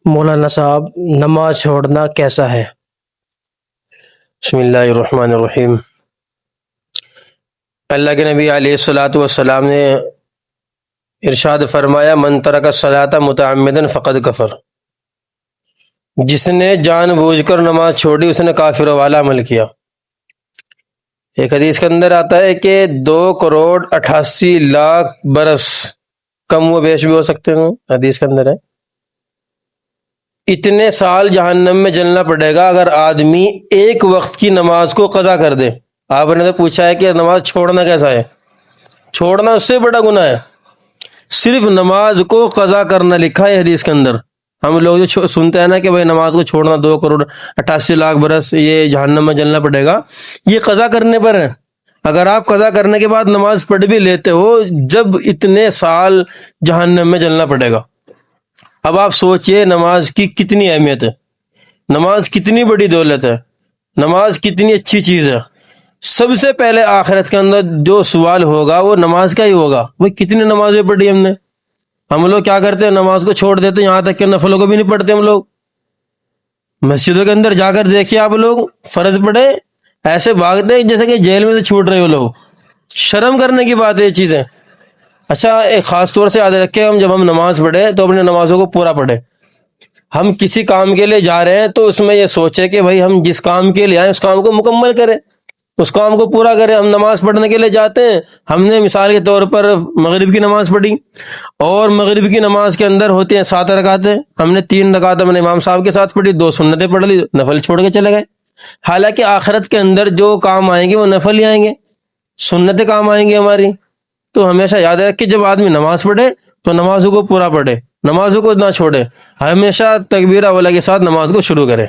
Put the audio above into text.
مولانا صاحب نماز چھوڑنا کیسا ہے؟ بسم اللہ الرحمن الرحیم۔ اللہ کے نبی علیہ الصلاۃ والسلام نے ارشاد فرمایا، من ترک الصلاۃ متعمدا فقد کفر۔ جس نے جان بوجھ کر نماز چھوڑی اس نے کافروں والا عمل کیا۔ ایک حدیث کے اندر آتا ہے کہ 2,88,00,000 برس کم و بیش بھی ہو سکتے ہیں، حدیث کے اندر ہے اتنے سال جہنم میں جلنا پڑے گا اگر آدمی ایک وقت کی نماز کو قضا کر دے۔ آپ نے تو پوچھا ہے کہ نماز چھوڑنا کیسا ہے؟ چھوڑنا اس سے بڑا گناہ ہے۔ صرف نماز کو قضا کرنا لکھا ہے حدیث کے اندر۔ ہم لوگ جو سنتے ہیں نا کہ بھائی نماز کو چھوڑنا 2,88,00,000 برس یہ جہنم میں جلنا پڑے گا، یہ قضا کرنے پر ہے۔ اگر آپ قضا کرنے کے بعد نماز پڑھ بھی لیتے ہو، جب اتنے سال جہنم میں جلنا پڑے گا۔ اب آپ سوچئے نماز کی کتنی اہمیت ہے، نماز کتنی بڑی دولت ہے، نماز کتنی اچھی چیز ہے۔ سب سے پہلے آخرت کے اندر جو سوال ہوگا وہ نماز کا ہی ہوگا، وہ کتنی نمازیں پڑھی ہم نے۔ ہم لوگ کیا کرتے ہیں، نماز کو چھوڑ دیتے ہیں، یہاں تک کہ نفلوں کو بھی نہیں پڑھتے۔ ہم لوگ مسجدوں کے اندر جا کر دیکھیے، آپ لوگ فرض پڑھے ایسے بھاگتے ہیں جیسے کہ جیل میں سے چھوٹ رہے ہو لوگ۔ شرم کرنے کی بات ہے یہ چیزیں۔ اچھا، ایک خاص طور سے یاد رکھیں، ہم جب ہم نماز پڑھیں تو اپنے نمازوں کو پورا پڑھیں۔ ہم کسی کام کے لیے جا رہے ہیں تو اس میں یہ سوچیں کہ بھائی ہم جس کام کے لیے آئے اس کام کو مکمل کریں، اس کام کو پورا کریں۔ ہم نماز پڑھنے کے لیے جاتے ہیں، ہم نے مثال کے طور پر مغرب کی نماز پڑھی، اور مغرب کی نماز کے اندر ہوتی ہیں 7 رکعتیں، ہم نے 3 رکعت ہم نے امام صاحب کے ساتھ پڑھی، 2 سنتیں پڑھ لی، نفل چھوڑ کے چلے گئے۔ حالانکہ آخرت کے اندر جو کام آئیں گے وہ نفل ہی آئیں گے، سنتیں کام آئیں گی ہماری۔ تو ہمیشہ یاد رکھ کہ جب آدمی نماز پڑھے تو نمازوں کو پورا پڑھے، نمازوں کو نہ چھوڑے، ہمیشہ تکبیر اولیٰ کے ساتھ نماز کو شروع کرے۔